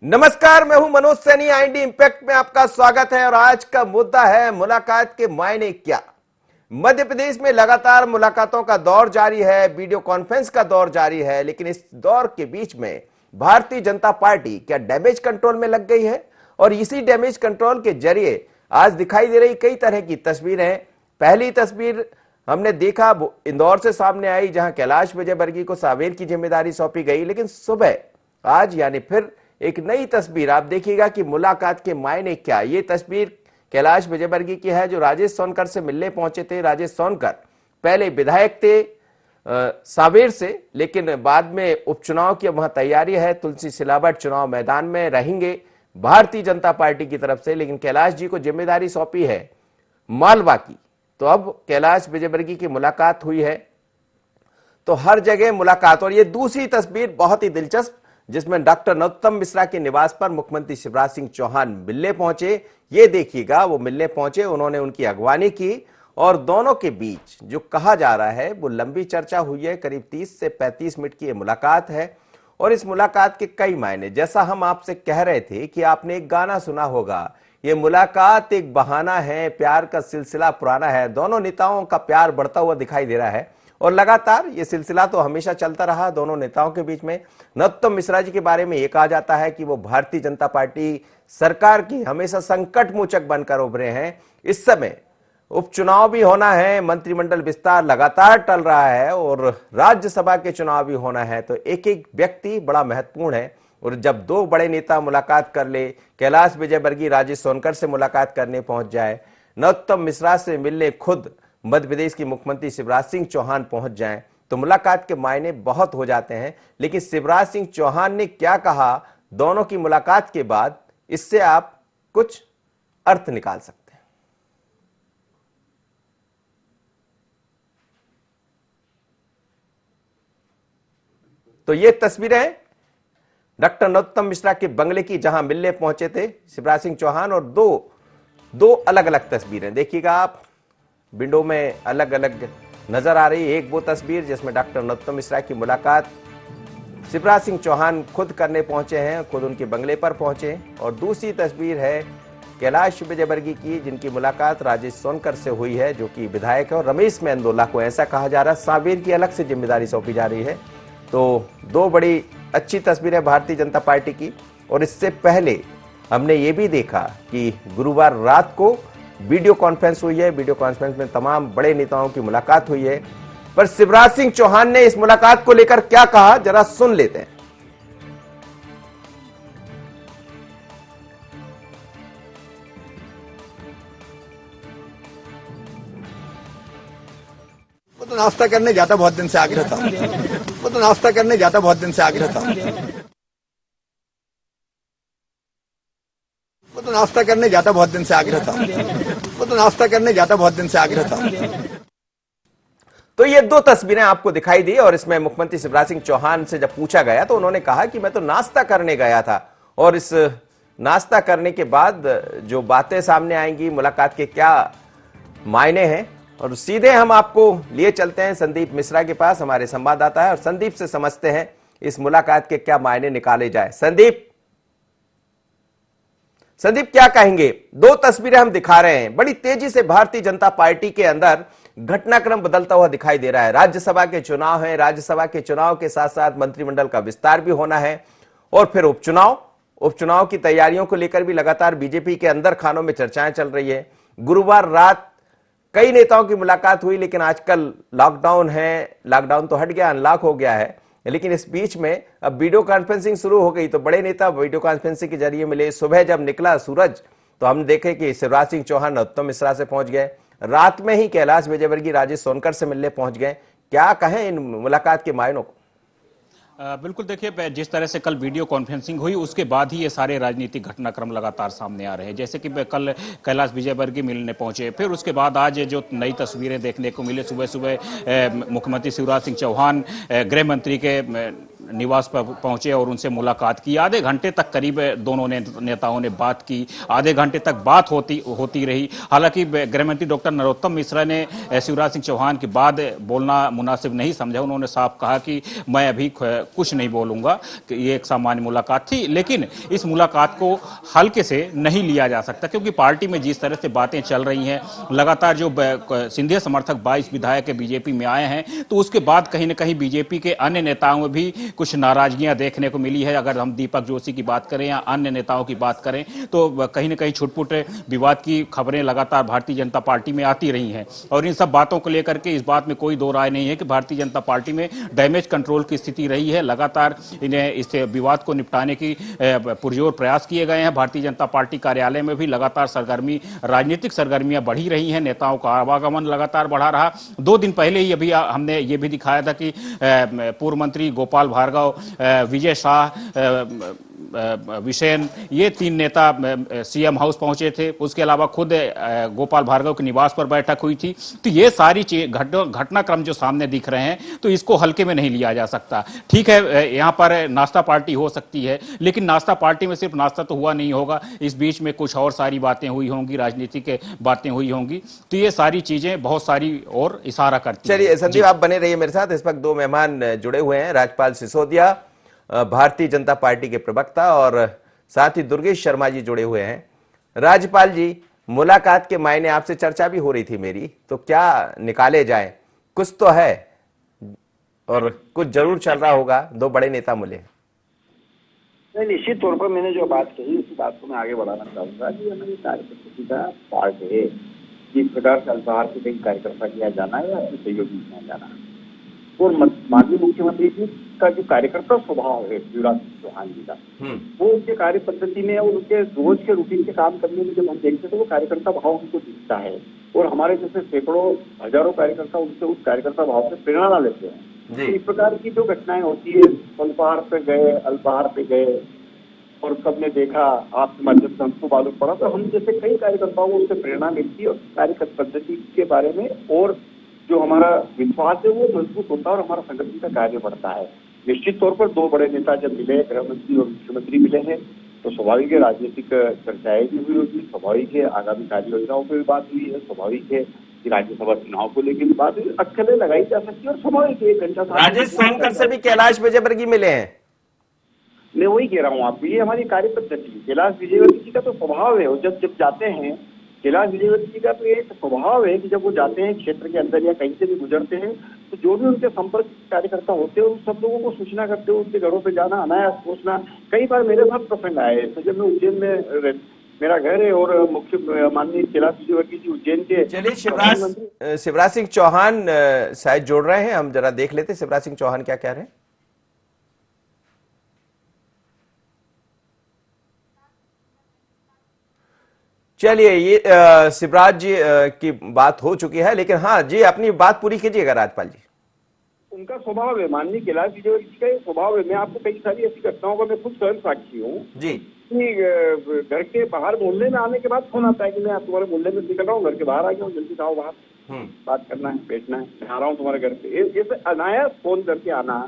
नमस्कार, मैं हूं मनोज सैनी। आईएनडी इंपैक्ट में आपका स्वागत है और आज का मुद्दा है मुलाकात के मायने क्या। मध्य प्रदेश में लगातार मुलाकातों का दौर जारी है, वीडियो कॉन्फ्रेंस का दौर जारी है, लेकिन इस दौर के बीच में भारतीय जनता पार्टी क्या डैमेज कंट्रोल में लग गई है और इसी डैमेज कंट्रोल के जरिए आज दिखाई दे रही कई तरह की तस्वीरें। पहली तस्वीर हमने देखा इंदौर से सामने आई, जहां कैलाश विजयवर्गीय को सावेर की जिम्मेदारी सौंपी गई, लेकिन सुबह आज यानी फिर एक नई तस्वीर आप देखिएगा कि मुलाकात के मायने क्या। ये तस्वीर कैलाश विजयवर्गीय की है जो राजेश सोनकर से मिलने पहुंचे थे। राजेश सोनकर पहले विधायक थे सावेर से, लेकिन बाद में उपचुनाव की वहां तैयारी है। तुलसी सिलावट चुनाव मैदान में रहेंगे भारतीय जनता पार्टी की तरफ से, लेकिन कैलाश जी को जिम्मेदारी सौंपी है मालवा की। तो अब कैलाश विजयवर्गीय की मुलाकात हुई है, तो हर जगह मुलाकात। और ये दूसरी तस्वीर बहुत ही दिलचस्प, जिसमें डॉक्टर नरोत्तम मिश्रा के निवास पर मुख्यमंत्री शिवराज सिंह चौहान मिलने पहुंचे। ये देखिएगा, वो मिलने पहुंचे, उन्होंने उनकी अगवानी की और दोनों के बीच जो कहा जा रहा है वो लंबी चर्चा हुई है। करीब 30 से 35 मिनट की ये मुलाकात है और इस मुलाकात के कई मायने, जैसा हम आपसे कह रहे थे कि आपने एक गाना सुना होगा, ये मुलाकात एक बहाना है, प्यार का सिलसिला पुराना है। दोनों नेताओं का प्यार बढ़ता हुआ दिखाई दे रहा है और लगातार ये सिलसिला तो हमेशा चलता रहा दोनों नेताओं के बीच में। नरोत्तम मिश्रा जी के बारे में यह कहा जाता है कि वो भारतीय जनता पार्टी सरकार की हमेशा संकट मोचक बनकर उभरे हैं। इस समय उपचुनाव भी होना है, मंत्रिमंडल विस्तार लगातार टल रहा है और राज्यसभा के चुनाव भी होना है, तो एक एक व्यक्ति बड़ा महत्वपूर्ण है। और जब दो बड़े नेता मुलाकात कर ले, कैलाश विजयवर्गीय राजेश सोनकर से मुलाकात करने पहुंच जाए, नरोत्तम मिश्रा से मिलने खुद मध्य प्रदेश के मुख्यमंत्री शिवराज सिंह चौहान पहुंच जाएं, तो मुलाकात के मायने बहुत हो जाते हैं। लेकिन शिवराज सिंह चौहान ने क्या कहा दोनों की मुलाकात के बाद, इससे आप कुछ अर्थ निकाल सकते हैं। तो ये तस्वीरें डॉक्टर नरोत्तम मिश्रा के बंगले की, जहां मिलने पहुंचे थे शिवराज सिंह चौहान, और दो अलग अलग तस्वीरें देखिएगा आप, विंडो में अलग अलग नजर आ रही है। एक वो तस्वीर जिसमें डॉक्टर नरोत्तम मिश्रा की मुलाकात शिवराज सिंह चौहान खुद करने पहुंचे हैं, खुद उनके बंगले पर पहुंचे, और दूसरी तस्वीर है कैलाश विजयवर्गीय की, जिनकी मुलाकात राजेश सोनकर से हुई है, जो कि विधायक है, और रमेश मेंदोला को ऐसा कहा जा रहा है सावेर की अलग से जिम्मेदारी सौंपी जा रही है। तो दो बड़ी अच्छी तस्वीरें भारतीय जनता पार्टी की। और इससे पहले हमने ये भी देखा कि गुरुवार रात को वीडियो कॉन्फ्रेंस हुई है। वीडियो कॉन्फ्रेंस में तमाम बड़े नेताओं की मुलाकात हुई है, पर शिवराज सिंह चौहान ने इस मुलाकात को लेकर क्या कहा, जरा सुन लेते हैं। वो तो नाश्ता करने जाता बहुत दिन से आग्रह था। वो तो नाश्ता करने जाता बहुत दिन से आग्रह था। वो तो नाश्ता करने जाता बहुत दिन से आग्रह था। वो तो नाश्ता करने जाता बहुत दिन से आग्रह था। तो ये दो तस्वीरें आपको दिखाई दी और इसमें मुख्यमंत्री शिवराज सिंह चौहान से जब पूछा गया तो उन्होंने कहा कि मैं तो नाश्ता करने गया था, और इस नाश्ता करने के बाद जो बातें सामने आएंगी, मुलाकात के क्या मायने हैं, और सीधे हम आपको लिए चलते हैं संदीप मिश्रा के पास, हमारे संवाददाता है, और संदीप से समझते हैं इस मुलाकात के क्या मायने निकाले जाए। संदीप क्या कहेंगे? दो तस्वीरें हम दिखा रहे हैं, बड़ी तेजी से भारतीय जनता पार्टी के अंदर घटनाक्रम बदलता हुआ दिखाई दे रहा है। राज्यसभा के चुनाव हैं, राज्यसभा के चुनाव के साथ साथ मंत्रिमंडल का विस्तार भी होना है, और फिर उपचुनाव की तैयारियों को लेकर भी लगातार बीजेपी के अंदर खानों में चर्चाएं चल रही है। गुरुवार रात कई नेताओं की मुलाकात हुई, लेकिन आजकल लॉकडाउन है, लॉकडाउन तो हट गया, अनलॉक हो गया है, लेकिन इस बीच में अब वीडियो कॉन्फ्रेंसिंग शुरू हो गई, तो बड़े नेता वीडियो कॉन्फ्रेंसिंग के जरिए मिले। सुबह जब निकला सूरज तो हम देखे कि शिवराज सिंह चौहान नरोत्तम मिश्रा से पहुंच गए, रात में ही कैलाश विजयवर्गीय राजेश सोनकर से मिलने पहुंच गए। क्या कहें इन मुलाकात के मायनों को? बिल्कुल, देखिए जिस तरह से कल वीडियो कॉन्फ्रेंसिंग हुई उसके बाद ही ये सारे राजनीतिक घटनाक्रम लगातार सामने आ रहे हैं। जैसे कि कल कैलाश विजयवर्गीय मिलने पहुंचे, फिर उसके बाद आज जो नई तस्वीरें देखने को मिले, सुबह सुबह मुख्यमंत्री शिवराज सिंह चौहान गृह मंत्री के निवास पर पहुंचे और उनसे मुलाकात की। आधे घंटे तक करीब दोनों नेताओं ने बात की, आधे घंटे तक बात होती रही। हालांकि गृहमंत्री डॉक्टर नरोत्तम मिश्रा ने शिवराज सिंह चौहान के बाद बोलना मुनासिब नहीं समझा। उन्होंने साफ कहा कि मैं अभी कुछ नहीं बोलूंगा, ये एक सामान्य मुलाकात थी। लेकिन इस मुलाकात को हल्के से नहीं लिया जा सकता, क्योंकि पार्टी में जिस तरह से बातें चल रही हैं, लगातार जो सिंधिया समर्थक 22 विधायक बीजेपी में आए हैं, तो उसके बाद कहीं ना कहीं बीजेपी के अन्य नेताओं में भी कुछ नाराजगियां देखने को मिली है। अगर हम दीपक जोशी की बात करें या अन्य नेताओं की बात करें, तो कहीं ना कहीं छुटपुट विवाद की खबरें लगातार भारतीय जनता पार्टी में आती रही हैं। और इन सब बातों को लेकर के इस बात में कोई दो राय नहीं है कि भारतीय जनता पार्टी में डैमेज कंट्रोल की स्थिति रही है। लगातार इन्हें इस विवाद को निपटाने की पुरजोर प्रयास किए गए हैं। भारतीय जनता पार्टी कार्यालय में भी लगातार राजनीतिक सरगर्मियां बढ़ी रही हैं, नेताओं का आवागमन लगातार बढ़ा रहा। 2 दिन पहले ही अभी हमने ये भी दिखाया था कि पूर्व मंत्री गोपाल भार्गव, विजय शाह, विशेन, ये 3 नेता सीएम हाउस पहुंचे थे। उसके अलावा खुद गोपाल भार्गव के निवास पर बैठक हुई थी। तो ये सारी घटनाक्रम जो सामने दिख रहे हैं, तो इसको हल्के में नहीं लिया जा सकता। ठीक है, यहाँ पर नाश्ता पार्टी हो सकती है, लेकिन नाश्ता पार्टी में सिर्फ नाश्ता तो हुआ नहीं होगा, इस बीच में कुछ और सारी बातें हुई होंगी, राजनीतिक बातें हुई होंगी। तो ये सारी चीजें बहुत सारी और इशारा करती हैं। चलिए संदीप, आप बने रहिए मेरे साथ। इस वक्त 2 मेहमान जुड़े हुए हैं, राजपाल सिसोदिया भारतीय जनता पार्टी के प्रवक्ता, और साथ ही दुर्गेश शर्मा जी जुड़े हुए हैं। राज्यपाल जी, मुलाकात के मायने आपसे चर्चा भी हो रही थी मेरी, तो क्या निकाले जाए? कुछ तो है और कुछ जरूर चल रहा होगा। 2 बड़े नेता मिले। नहीं, निश्चित तौर पर मैंने जो बात कही उसी बात को मैं आगे बढ़ाना चाहूंगा कि हमारी कार्यपद्धति का पार्ट है कि इस प्रकार से अल्पाहार से कहीं कार्यकर्ता किया जाना है या अपने सहयोगी किया जाना है। और माननीय मुख्यमंत्री जी का जो कार्यकर्ता स्वभाव है शिवराज सिंह चौहान जी का, वो उनके कार्य पद्धति में और उनके रोज के रूटीन के काम करने में जब हम देखते हैं तो वो कार्यकर्ता भाव हमको दिखता है। और हमारे जैसे सैकड़ों हजारों कार्यकर्ता उनसे उस कार्यकर्ता भाव से प्रेरणा लेते हैं। तो इस प्रकार की जो घटनाएं होती है, अल्पाहार पे गए, अल्पाहार पे गए और सबने देखा, आपके माध्यम से हमको मालूम पड़ा, तो हम जैसे कई कार्यकर्ताओं को उससे प्रेरणा मिलती है और कार्य पद्धति के बारे में और जो हमारा विश्वास है वो मजबूत होता है और हमारा संगठन का कार्य बढ़ता है। निश्चित तौर पर 2 बड़े नेता जब मिले, गृह मंत्री और मुख्यमंत्री मिले हैं, तो स्वाभाविक है राजनीतिक चर्चाएं भी हुई होगी, स्वाभाविक है आगामी कार्य योजनाओं पर भी बात हुई है, स्वाभाविक है कि राज्यसभा चुनाव को लेकर भी बात हुई, अटकलें लगाई जा सकती है और स्वाभाविक है 1 घंटा राजेश सोनकर से भी कैलाश विजयवर्गीय मिले हैं। मैं वही कह रहा हूँ आपको, ये हमारी कार्य पद्धति। कैलाश विजयवर्गीय जी का तो स्वभाव है, जब जाते हैं, कैलाश विजयवर्गीय जी का तो ये स्वभाव है कि जब वो जाते हैं क्षेत्र के अंदर या कहीं से भी गुजरते हैं, तो जो भी उनके संपर्क कार्यकर्ता होते हैं उन सब लोगों को सूचना करते हैं, उनके घरों पे जाना, अनायास पहुंचना। कई बार मेरे साथ प्रसंग आए, तो जब मैं उज्जैन में मेरा घर है और मुख्य माननीय कैलाश विजयवर्गीय जी उज्जैन के। चलिए, शिवराज सिंह चौहान शायद जोड़ रहे हैं, हम जरा देख लेते शिवराज सिंह चौहान क्या कह रहे हैं। चलिए, ये शिवराज जी की बात हो चुकी है, लेकिन हाँ जी, अपनी बात पूरी कीजिएगा राज्यपाल जी। उनका स्वभाव है, माननीय कैलाश विजयवर्गीय जी का ये स्वभाव है। मैं आपको कई सारी ऐसी घटनाओं का मैं खुद स्वयं साक्षी हूँ जी। घर के बाहर मोहल्ले में आने के बाद फोन आता है कि मैं तुम्हारे मोहल्ले में निकल रहा हूँ, घर के बाहर आ गया हूँ, जल्दी आओ बाहर, बात करना है, बैठना है, आ रहा हूँ तुम्हारे घर पे। ये अनायास फोन करके आना,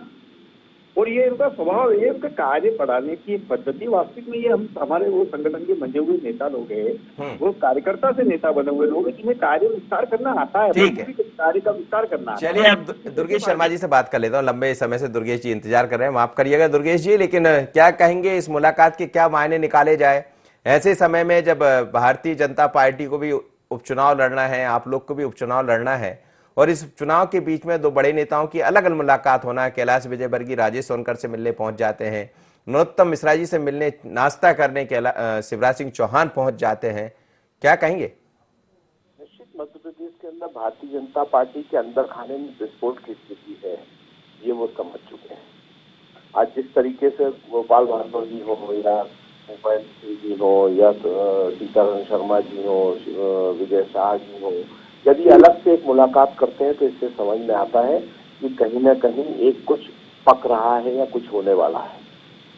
और ये इनका स्वभाव है, इनका कार्य बढ़ाने की पद्धति। वास्तविक में ये हम हमारे वो संगठन के बने हुए नेता लोग हैं, वो कार्यकर्ता से नेता बने हुए लोग हैं जिन्हें कार्य विस्तार करना आता है, कार्य का विस्तार करना। चलिए, अब दुर्गेश शर्मा जी से बात कर लेता हूँ। लंबे समय से दुर्गेश जी इंतजार कर रहे हैं, माफ करिएगा दुर्गेश जी, लेकिन क्या कहेंगे इस मुलाकात के क्या मायने निकाले जाए ऐसे समय में जब भारतीय जनता पार्टी को भी उपचुनाव लड़ना है, आप लोग को भी उपचुनाव लड़ना है, और इस चुनाव के बीच में 2 बड़े नेताओं की अलग अलग मुलाकात होना। कैलाश विजयवर्गीय राजेश सोनकर से मिलने पहुंच जाते हैं, नरोत्तम मिश्रा जी से मिलने नाश्ता करने के शिवराज सिंह चौहान पहुंच जाते हैं, क्या कहेंगे? निश्चित मध्य प्रदेश के अंदर भारतीय जनता पार्टी के अंदर खाने में विस्फोट की स्थिति है, ये वो समझ चुके हैं। आज जिस तरीके से गोपाल भार्गव जी हो या भूपेंद्र सिंह जी हो या सीतारमण शर्मा जी हो, विजय शाह जी हो, यदि अलग से एक मुलाकात करते हैं तो इससे समझ में आता है कि कहीं ना कहीं एक कुछ पक रहा है या कुछ होने वाला है।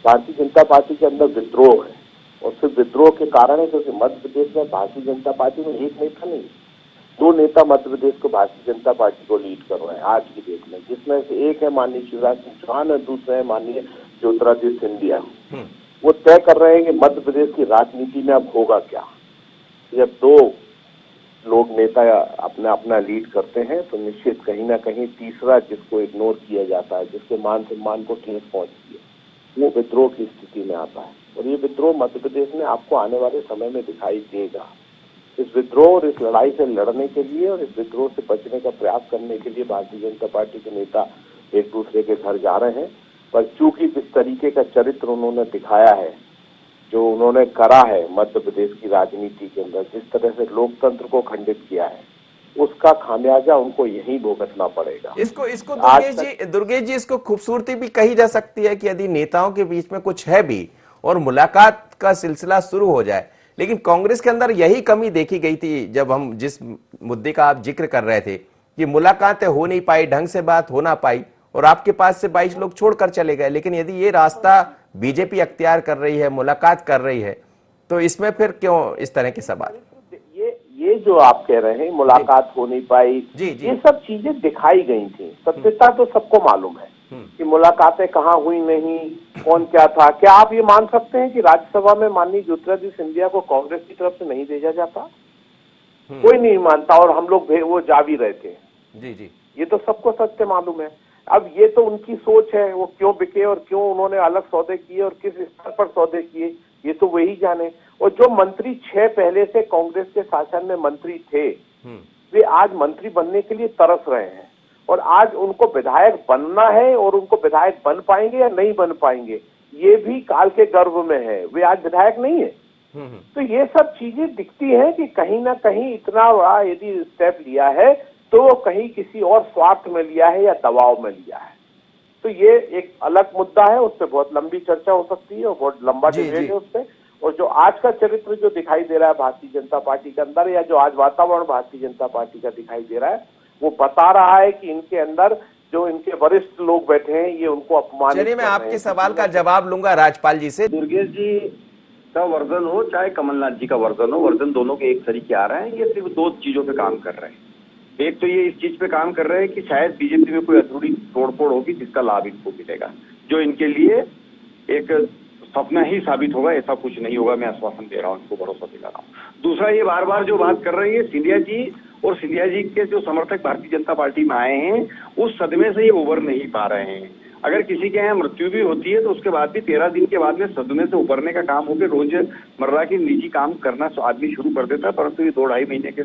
भारतीय जनता पार्टी के अंदर विद्रोह है, और सिर्फ विद्रोह के कारण है क्योंकि मध्य प्रदेश में भारतीय जनता पार्टी में एक नेता नहीं, दो नेता मध्य प्रदेश को भारतीय जनता पार्टी को लीड कर रहे हैं आज की डेट में, जिसमें से एक है माननीय शिवराज सिंह चौहान और दूसरा है माननीय ज्योतिरादित्य सिंधिया। वो तय कर रहे हैं कि मध्य प्रदेश की राजनीति में अब होगा क्या। जब दो लोग नेता अपना अपना लीड करते हैं तो निश्चित कहीं ना कहीं तीसरा जिसको इग्नोर किया जाता है, जिसके मान सम्मान को ठेस पहुंचती है, वो विद्रोह की स्थिति में आता है। और ये विद्रोह मध्य प्रदेश में आपको आने वाले समय में दिखाई देगा। इस विद्रोह और इस लड़ाई से लड़ने के लिए और इस विद्रोह से बचने का प्रयास करने के लिए भारतीय जनता पार्टी के नेता एक दूसरे के घर जा रहे हैं। पर चूंकि जिस तरीके का चरित्र उन्होंने दिखाया है, जो उन्होंने करा है मध्य प्रदेश की राजनीति के अंदर, जिस तरह से लोकतंत्र को खंडित किया है, उसका खामियाजा उनको यहीं भुगतना पड़ेगा। इसको दुर्गेश जी इसको खूबसूरती भी कही जा सकती है कि यदि नेताओं के बीच में कुछ है भी और मुलाकात का सिलसिला शुरू हो जाए, लेकिन कांग्रेस के अंदर यही कमी देखी गई थी जब हम जिस मुद्दे का आप जिक्र कर रहे थे कि मुलाकातें हो नहीं पाई, ढंग से बात हो ना पाई और आपके पास से 22 लोग छोड़कर चले गए। लेकिन यदि ये रास्ता बीजेपी अख्तियार कर रही है, मुलाकात कर रही है, तो इसमें फिर क्यों इस तरह के सवाल? ये जो आप कह रहे हैं मुलाकात हो नहीं पाई, ये सब चीजें दिखाई गई थी। सत्यता तो सबको मालूम है कि मुलाकातें कहाँ हुई नहीं, कौन क्या था। क्या आप ये मान सकते हैं कि राज्यसभा में माननीय ज्योतिरादित्य सिंधिया को कांग्रेस की तरफ से नहीं भेजा जाता? कोई नहीं मानता और हम लोग वो जा भी रहे थे। जी ये तो सबको सत्य मालूम है। अब ये तो उनकी सोच है, वो क्यों बिके और क्यों उन्होंने अलग सौदे किए और किस स्तर पर सौदे किए, ये तो वही जाने। और जो मंत्री 6 पहले से कांग्रेस के शासन में मंत्री थे, वे आज मंत्री बनने के लिए तरस रहे हैं और आज उनको विधायक बनना है और उनको विधायक बन पाएंगे या नहीं बन पाएंगे, ये भी काल के गर्भ में है। वे आज विधायक नहीं है। तो ये सब चीजें दिखती हैं कि कहीं ना कहीं इतना बड़ा यदि स्टेप लिया है तो वो कहीं किसी और स्वार्थ में लिया है या दबाव में लिया है। तो ये एक अलग मुद्दा है, उस पर बहुत लंबी चर्चा हो सकती है और बहुत लंबा डिबेट है उस पर। और जो आज का चरित्र जो दिखाई दे रहा है भारतीय जनता पार्टी के अंदर, या जो आज वातावरण भारतीय जनता पार्टी का दिखाई दे रहा है, वो बता रहा है कि इनके अंदर जो इनके वरिष्ठ लोग बैठे हैं ये उनको अपमानित। चलिए मैं आपके सवाल का जवाब लूंगा राजपाल जी से। दुर्गेश जी का वर्जन हो चाहे कमलनाथ जी का वर्जन हो, वर्जन दोनों के एक तरीके आ रहे हैं। ये सिर्फ 2 चीजों पे काम कर रहे हैं। एक तो ये इस चीज पे काम कर रहे हैं कि शायद बीजेपी में कोई अधूरी तोड़फोड़ होगी जिसका लाभ इनको मिलेगा, जो इनके लिए एक सपना ही साबित होगा। ऐसा कुछ नहीं होगा, मैं आश्वासन दे रहा हूँ, इनको भरोसा दिला रहा हूँ। दूसरा, ये बार बार जो बात कर रही है सिंधिया जी और सिंधिया जी के जो समर्थक भारतीय जनता पार्टी में आए हैं, उस सदमे से ये उबर नहीं पा रहे हैं। अगर किसी के यहाँ मृत्यु भी होती है तो उसके बाद भी 13 दिन के बाद में सदमे से उबरने का काम होकर रोजमर्रा की निजी काम करना आदमी शुरू कर देता है। परंतु ये 2-2.5 महीने के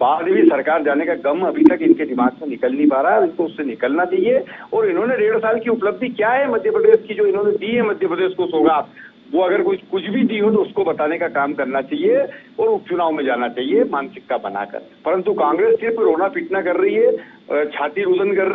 बाद भी सरकार जाने का गम अभी तक इनके दिमाग से निकल नहीं पा रहा है। इनको उससे निकलना चाहिए। और इन्होंने 1.5 साल की उपलब्धि क्या है मध्य प्रदेश की जो इन्होंने दी है मध्य प्रदेश को सौगात, वो अगर कुछ भी दी हो तो उसको बताने का काम करना चाहिए और उपचुनाव में जाना चाहिए मानसिकता बनाकर। परंतु कांग्रेस सिर्फ रोना पीटना कर रही है, छाती रुदन कर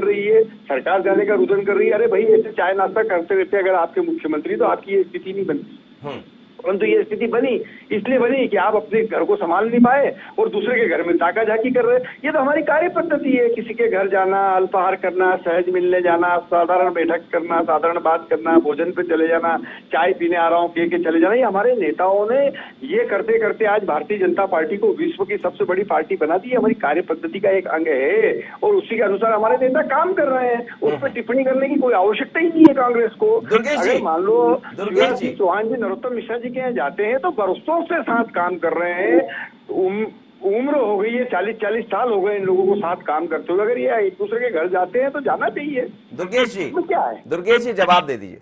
रही है, सरकार जाने का रुदन कर रही है। अरे भाई, ऐसे चाय नाश्ता करते रहते अगर आपके मुख्यमंत्री तो आपकी ये स्थिति नहीं बनती। परंतु ये स्थिति बनी इसलिए बनी कि आप अपने घर को संभाल नहीं पाए और दूसरे के घर में ताका झाकी कर रहे। ये तो हमारी कार्य पद्धति है, किसी के घर जाना, अल्पाहार करना, सहज मिलने जाना, साधारण बैठक करना, साधारण बात करना, भोजन पे चले जाना, चाय पीने आ रहा हूँ कह के चले जाना। ये हमारे नेताओं ने ये करते करते आज भारतीय जनता पार्टी को विश्व की सबसे बड़ी पार्टी बना दी। हमारी कार्य पद्धति का एक अंग है और उसी के अनुसार हमारे नेता काम कर रहे हैं। उस पर टिप्पणी करने की कोई आवश्यकता ही नहीं है कांग्रेस को। अगर मान लो शिवराज सिंह चौहान जी, नरोत्तम मिश्रा जी के यहाँ जाते हैं तो बरसों से साथ काम कर रहे हैं। उम्र हो गई है, 40 साल हो गए इन लोगों को साथ काम करते हुए। अगर ये एक दूसरे के घर जाते हैं तो जाना चाहिए। दुर्गेश जी, क्या है? दुर्गेश जी जवाब दे दीजिए।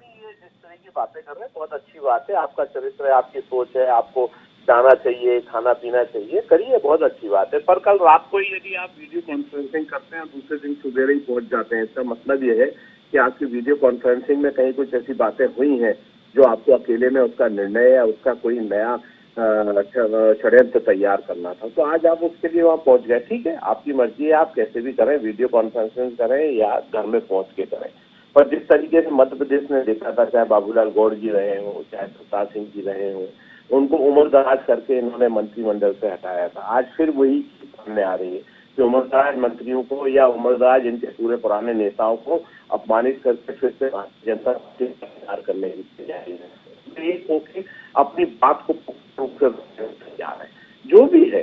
ये जिस तरह की बातें कर रहे हैं बहुत अच्छी बात है। आपका चरित्र है, आपकी सोच है, आपको जाना चाहिए, खाना पीना चाहिए, करिए, बहुत अच्छी बात है। पर कल रात को ही यदि आप वीडियो कॉन्फ्रेंसिंग करते हैं और दूसरे दिन सवेरे ही पहुंच जाते हैं, इसका मतलब ये है कि आपकी वीडियो कॉन्फ्रेंसिंग में कहीं कुछ ऐसी बातें हुई हैं जो आपको अकेले में उसका निर्णय या उसका कोई नया षड्यंत्र तैयार करना था। तो आज आप उसके लिए वहाँ पहुंच गए। ठीक है, आपकी मर्जी है, आप कैसे भी करें, वीडियो कॉन्फ्रेंसिंग करें या घर में पहुंच के करें। पर जिस तरीके से मध्य प्रदेश ने देखा था, चाहे बाबूलाल गौड़ जी रहे हों, चाहे प्रताप सिंह जी रहे हों, उनको उम्रदराज करके इन्होंने मंत्रिमंडल से हटाया था। आज फिर वही सामने आ रही है कि उम्रदराज मंत्रियों को या उम्रदराज इनके पूरे पुराने नेताओं को अपमानित करके फिर से भारतीय जनता पार्टी तैयार करने की तैयारी है। एक होके अपनी बात को रूप से तैयार है। जो भी है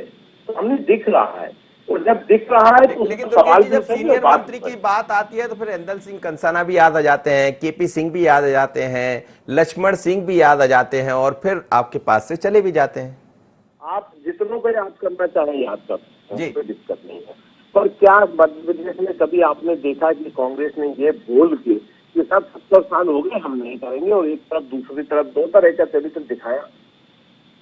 सामने दिख रहा है, और जब दिख रहा है तो लेकिन सवाल दुर्गेश जी, जब सीनियर मंत्री की बात आती है तो फिर इंदल सिंह कंसाना भी याद आ जाते हैं, केपी सिंह भी याद आ जाते हैं, लक्ष्मण सिंह भी याद आ जाते हैं, और फिर आपके पास से चले भी जाते हैं। आप जितनों को याद करना चाहें याद कर सकते हैं, जी। कोई दिक्कत नहीं है। पर क्या मध्य प्रदेश में कभी आपने देखा कि कांग्रेस ने ये बोल के कि सब 70 साल हो गए हम नहीं करेंगे, और एक तरफ दूसरी तरफ दो तरह का चरित्र दिखाया?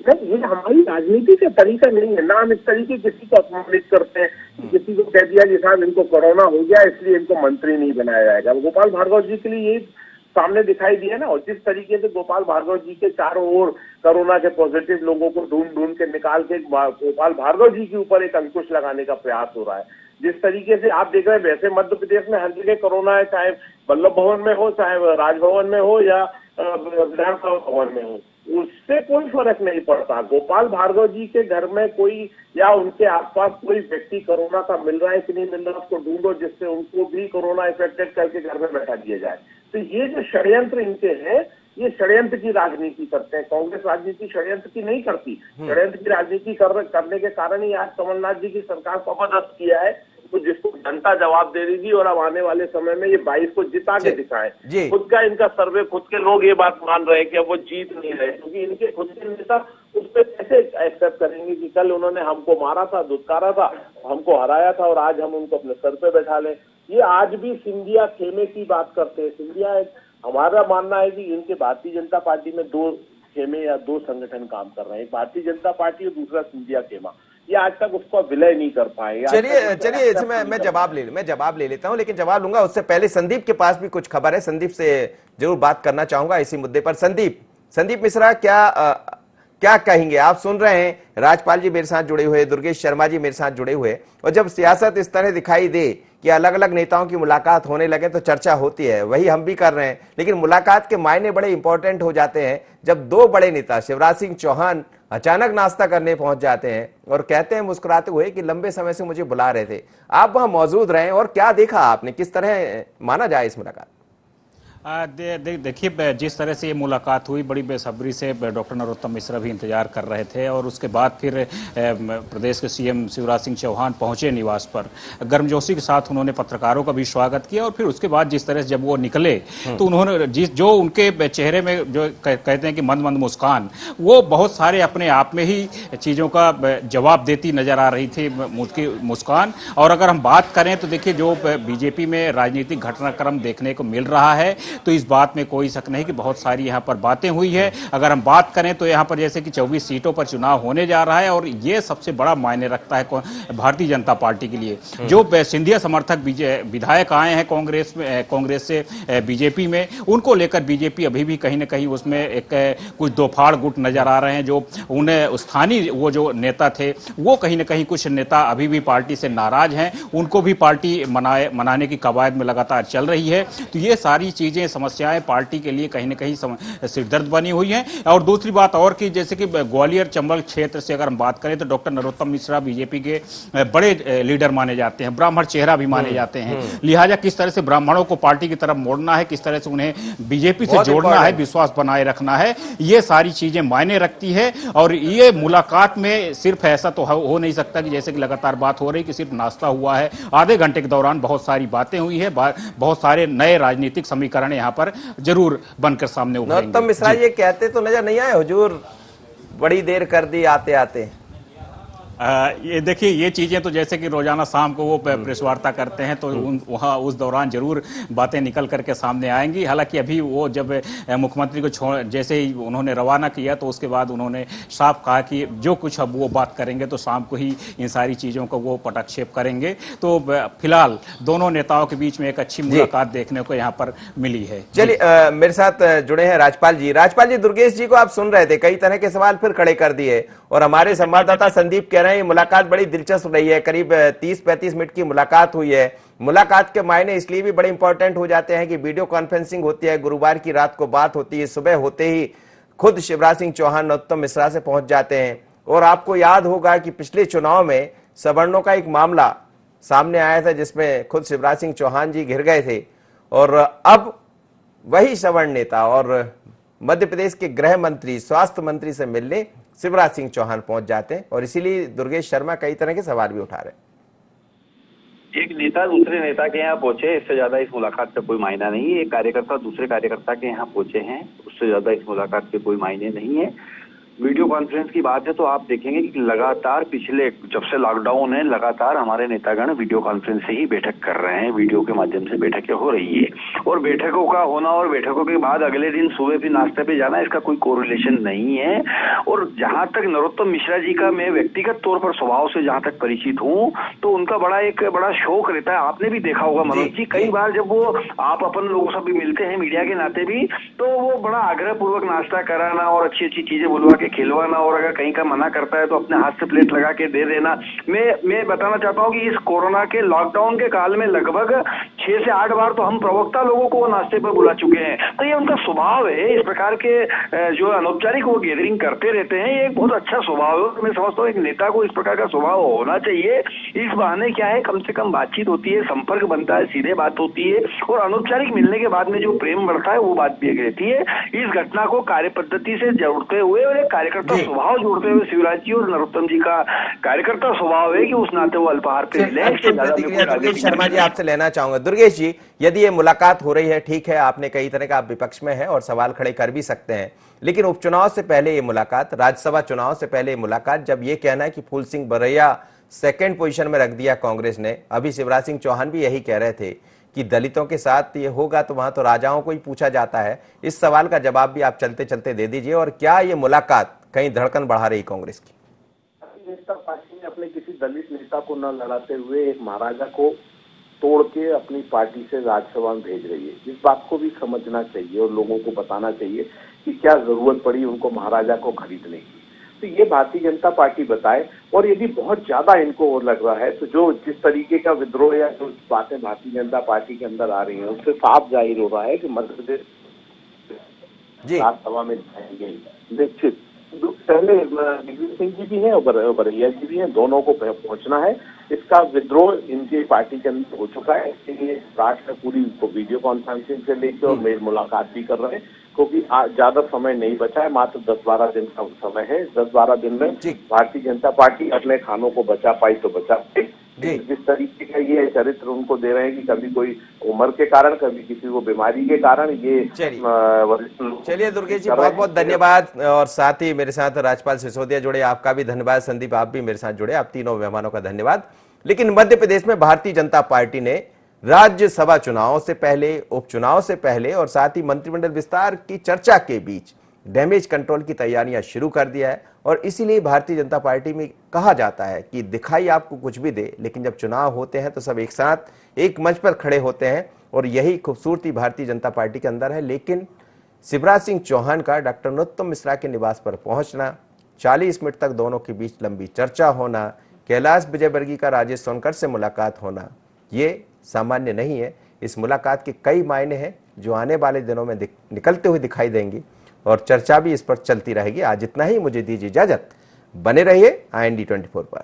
नहीं, ये हमारी राजनीति का तरीका नहीं है ना। हम इस तरीके किसी को अपमानित करते हैं, किसी को कह दिया कि साहब इनको कोरोना हो गया इसलिए इनको मंत्री नहीं बनाया जाएगा। गोपाल भार्गव जी के लिए ये सामने दिखाई दिया ना, और जिस तरीके से गोपाल भार्गव जी के चारों ओर कोरोना के पॉजिटिव लोगों को ढूंढ ढूंढ के निकाल के गोपाल भार्गव जी के ऊपर एक अंकुश लगाने का प्रयास हो रहा है, जिस तरीके से आप देख रहे हैं, वैसे मध्य प्रदेश में हर जगह कोरोना है, चाहे वल्लभ भवन में हो, चाहे राजभवन में हो, या विधानसभा भवन में हो, उससे कोई फर्क नहीं पड़ता। गोपाल भार्गव जी के घर में कोई या उनके आसपास कोई व्यक्ति कोरोना का मिल रहा है कि नहीं मिल रहा है, उसको ढूंढो जिससे उनको भी कोरोना इफेक्टेड करके घर में बैठा दिया जाए। तो ये जो षड्यंत्र इनके हैं, ये षड्यंत्र की राजनीति करते हैं। कांग्रेस राजनीति षड्यंत्र की नहीं करती। षड्यंत्र की राजनीति करने के कारण ही आज कमलनाथ जी की सरकार को अपदस्थ किया है, तो जिसको जनता जवाब दे देगी, और अब आने वाले समय में ये 22 को जिता के दिखाएं। खुद का इनका सर्वे, खुद के लोग ये बात मान रहे हैं कि अब वो जीत नहीं रहे, क्योंकि इनके खुद के नेता उस पर कैसे एक्सेप्ट करेंगे कि कल उन्होंने हमको मारा था, दुत्कारा था, हमको हराया था, और आज हम उनको अपने सर पे बैठा लें। ये आज भी सिंधिया खेमे की बात करते हैं। सिंधिया हमारा मानना है कि इनके भारतीय जनता पार्टी में 2 खेमे या 2 संगठन काम कर रहे हैं, भारतीय जनता पार्टी और दूसरा सिंधिया खेमा। ये आज तक उसका विलय नहीं कर पाए। चलिए इसमें मैं जवाब ले लेता हूं, लेकिन जवाब लूंगा उससे पहले संदीप के पास भी कुछ खबर है। संदीप से जरूर बात करना चाहूंगा इसी मुद्दे पर। संदीप मिश्रा, क्या कहेंगे? आप सुन रहे हैं, राजपाल जी मेरे साथ जुड़े हुए, दुर्गेश शर्मा जी मेरे साथ जुड़े हुए, और जब सियासत इस तरह दिखाई दे कि अलग अलग नेताओं की मुलाकात होने लगे तो चर्चा होती है, वही हम भी कर रहे हैं। लेकिन मुलाकात के मायने बड़े इंपॉर्टेंट हो जाते हैं जब 2 बड़े नेता शिवराज सिंह चौहान अचानक नाश्ता करने पहुंच जाते हैं और कहते हैं मुस्कुराते हुए कि लंबे समय से मुझे बुला रहे थे। आप वहां मौजूद रहे और क्या देखा आपने, किस तरह माना जाए इस मुलाकात? देखिए, जिस तरह से ये मुलाकात हुई, बड़ी बेसब्री से डॉक्टर नरोत्तम मिश्रा भी इंतजार कर रहे थे, और उसके बाद फिर प्रदेश के सीएम शिवराज सिंह चौहान पहुंचे निवास पर। गर्मजोशी के साथ उन्होंने पत्रकारों का भी स्वागत किया, और फिर उसके बाद जिस तरह से जब वो निकले तो उन्होंने जो उनके चेहरे में जो कहते हैं कि मंद मंद मुस्कान, वो बहुत सारे अपने आप में ही चीज़ों का जवाब देती नजर आ रही थी मुस्कान। और अगर हम बात करें तो देखिए, जो बीजेपी में राजनीतिक घटनाक्रम देखने को मिल रहा है, तो इस बात में कोई शक नहीं कि बहुत सारी यहां पर बातें हुई है। अगर हम बात करें तो यहां पर जैसे कि 24 सीटों पर चुनाव होने जा रहा है, और ये सबसे बड़ा मायने रखता है भारतीय जनता पार्टी के लिए। जो सिंधिया समर्थक विधायक आए हैं कांग्रेस से बीजेपी में, उनको लेकर बीजेपी अभी भी कहीं ना कहीं उसमें एक कुछ दोफाड़ गुट नजर आ रहे हैं। जो उन्हें स्थानीय वो जो नेता थे, वो कहीं ना कहीं कुछ नेता अभी भी पार्टी से नाराज हैं, उनको भी पार्टी मनाने की कवायद में लगातार चल रही है। तो ये सारी चीजें, समस्याएं पार्टी के लिए कहीं ना कहीं सिरदर्द बनी हुई हैं। और दूसरी बात और कि जैसे कि ग्वालियर चंबल क्षेत्र से अगर हम बात करें तो डॉक्टर नरोत्तम मिश्रा बीजेपी के बड़े लीडर माने जाते हैं, ब्राह्मण चेहरा भी माने जाते हैं। लिहाजा किस तरह से ब्राह्मणों को पार्टी की तरफ मोड़ना है, किस तरह से उन्हें बीजेपी से जोड़ना है, विश्वास बनाए रखना है, ये सारी चीजें मायने रखती है। और ये मुलाकात में सिर्फ ऐसा तो हो नहीं सकता कि जैसे कि लगातार बात हो रही कि सिर्फ नाश्ता हुआ है। आधे घंटे के दौरान बहुत सारी बातें हुई है, बहुत सारे नए राजनीतिक समीकरण यहाँ पर जरूर बनकर सामने उभरेंगे। नरोत्तम मिश्रा ये कहते तो नजर नहीं आए, हुजूर बड़ी देर कर दी आते आते। ये देखिए, ये चीजें तो जैसे कि रोजाना शाम को वो प्रेस वार्ता करते हैं, तो वहाँ उस दौरान जरूर बातें निकल करके सामने आएंगी। हालांकि अभी वो जब मुख्यमंत्री को जैसे ही उन्होंने रवाना किया, तो उसके बाद उन्होंने साफ कहा कि जो कुछ अब वो बात करेंगे तो शाम को ही इन सारी चीजों को वो पटाक्षेप करेंगे। तो फिलहाल दोनों नेताओं के बीच में एक अच्छी मुलाकात देखने को यहाँ पर मिली है। चलिए, मेरे साथ जुड़े हैं राजपाल जी। दुर्गेश जी को आप सुन रहे थे, कई तरह के सवाल फिर खड़े कर दिए, और हमारे संवाददाता संदीप कह रहे हैं मुलाकात बड़ी दिलचस्प रही है। करीब 30-35 मिनट की मुलाकात हुई है। मुलाकात के मायने इसलिए भी बड़े इंपॉर्टेंट हो जाते हैं कि वीडियो कॉन्फ्रेंसिंग होती है, गुरुवार की रात को बात होती है, सुबह होते ही खुद शिवराज सिंह चौहान नरोत्तम मिश्रा से पहुंच जाते हैं। और आपको याद होगा कि पिछले चुनाव में सवर्णों का एक मामला सामने आया था जिसमें खुद शिवराज सिंह चौहान जी घिर गए थे, और अब वही सवर्ण नेता और मध्य प्रदेश के गृह मंत्री, स्वास्थ्य मंत्री से मिलने शिवराज सिंह चौहान पहुंच जाते हैं। और इसीलिए दुर्गेश शर्मा कई तरह के सवाल भी उठा रहे हैं। एक नेता दूसरे नेता के यहाँ पहुंचे, इससे ज्यादा इस मुलाकात का कोई मायना नहीं है। एक कार्यकर्ता दूसरे कार्यकर्ता के यहाँ पहुंचे हैं, उससे ज्यादा इस मुलाकात के कोई मायने नहीं है। वीडियो कॉन्फ्रेंस की बात है तो आप देखेंगे कि लगातार पिछले जब से लॉकडाउन है, लगातार हमारे नेतागण वीडियो कॉन्फ्रेंस से ही बैठक कर रहे हैं, वीडियो के माध्यम से बैठकें हो रही है। और बैठकों का होना और बैठकों के बाद अगले दिन सुबह भी नाश्ते पे जाना, इसका कोई कोरिलेशन नहीं है। और जहां तक नरोत्तम मिश्रा जी का मैं व्यक्तिगत तौर पर स्वभाव से जहां तक परिचित हूँ, तो उनका बड़ा शौक रहता है। आपने भी देखा होगा मनोज जी, कई बार जब वो आप अपन लोगों से भी मिलते हैं मीडिया के नाते भी, तो वो बड़ा आग्रह पूर्वक नाश्ता कराना और अच्छी अच्छी चीजें बुलवा के खिलवाना, और अगर कहीं का मना करता है तो अपने हाथ से प्लेट लगा के दे देना। मैं बताना चाहता हूँ कि इस कोरोना के लॉकडाउन के काल में लगभग 6 से 8 बार तो हम प्रवक्ता लोगों को नाश्ते पर बुला चुके हैं। तो ये उनका स्वभाव है, इस प्रकार के जो अनौपचारिक वो गैदरिंग करते रहते हैं, ये एक बहुत अच्छा स्वभाव है। मैं समझता हूँ एक नेता को इस प्रकार का स्वभाव होना चाहिए। इस बहाने क्या है, कम से कम बातचीत होती है, संपर्क बनता है, सीधे बात होती है, और अनौपचारिक मिलने के बाद में जो प्रेम बढ़ता है वो बात भी एक रहती है। इस घटना को कार्य पद्धति से जोड़ते हुए और एक कार्यकर्ता स्वभाव जोड़ते हुए शिवराज जी और नरोत्तम जी का कार्यकर्ता स्वभाव है कि उस नाते वो अल्पाहार पे मिले। दुर्गेश शर्मा जी आपसे लेना चाहूंगा। दुर्गेश जी, यदि ये मुलाकात हो रही है, ठीक है, आपने कई तरह का, आप विपक्ष में है और सवाल खड़े कर भी सकते हैं, लेकिन उपचुनाव से पहले ये मुलाकात, राज्यसभा चुनाव से पहले ये मुलाकात, जब ये कहना है कि फूल सिंह बरैया सेकेंड पोजीशन में रख दिया कांग्रेस ने, अभी शिवराज सिंह चौहान भी यही कह रहे थे कि दलितों के साथ ये होगा तो वहां तो राजाओं को ही पूछा जाता है। इस सवाल का जवाब भी आप चलते चलते दे दीजिए। और क्या ये मुलाकात कहीं धड़कन बढ़ा रही कांग्रेस की? भारतीय जनता पार्टी ने अपने किसी दलित नेता को न लड़ाते हुए एक महाराजा को तोड़ के अपनी पार्टी से राज्यसभा में भेज रही है। इस बात को भी समझना चाहिए और लोगों को बताना चाहिए कि क्या जरूरत पड़ी उनको महाराजा को खरीदने की। तो ये भारतीय जनता पार्टी बताए। और यदि बहुत ज्यादा इनको लग रहा है तो जो जिस तरीके का विद्रोह या जो बातें भारतीय जनता पार्टी के अंदर आ रही हैं, उससे साफ जाहिर हो रहा है कि मध्य प्रदेश राज्यसभा में जाएंगे निश्चित। पहले दिग्विजय सिंह जी भी हैं और बरैया जी भी हैं, दोनों को पहुंचना है। इसका विद्रोह इनकी पार्टी के अंदर हो चुका है, इसलिए राष्ट्र पूरी को वीडियो कॉन्फ्रेंसिंग से लेकर और मेल मुलाकात भी कर रहे हैं, क्योंकि ज्यादा समय नहीं बचा है, मात्र 10-12 दिन का समय है। 10-12 दिन में भारतीय जनता पार्टी अपने खानों को बचा पाई तो बचा पाई। जिस तरीके का ये चरित्र उनको दे रहे हैं कि कभी कोई उम्र के कारण, कभी किसी को बीमारी के कारण, ये चलिए दुर्गेश जी, बहुत बहुत धन्यवाद। और साथ ही मेरे साथ राजपाल सिसोदिया जुड़े, आपका भी धन्यवाद। संदीप, आप भी मेरे साथ जुड़े, आप तीनों मेहमानों का धन्यवाद। लेकिन मध्य प्रदेश में भारतीय जनता पार्टी ने राज्यसभा चुनाव से पहले, उपचुनाव से पहले और साथ ही मंत्रिमंडल विस्तार की चर्चा के बीच डैमेज कंट्रोल की तैयारियां शुरू कर दिया है। और इसीलिए भारतीय जनता पार्टी में कहा जाता है कि दिखाई आपको कुछ भी दे, लेकिन जब चुनाव होते हैं तो सब एक साथ एक मंच पर खड़े होते हैं। और यही खूबसूरती भारतीय जनता पार्टी के अंदर है। लेकिन शिवराज सिंह चौहान का डॉक्टर नरोत्तम मिश्रा के निवास पर पहुंचना, 40 मिनट तक दोनों के बीच लंबी चर्चा होना, कैलाश विजयवर्गीय का राजेश सोनकर से मुलाकात होना, ये सामान्य नहीं है। इस मुलाकात के कई मायने हैं जो आने वाले दिनों में निकलते हुए दिखाई देंगी और चर्चा भी इस पर चलती रहेगी। आज इतना ही, मुझे दीजिए इजाजत। बने रहिए IND 24 पर।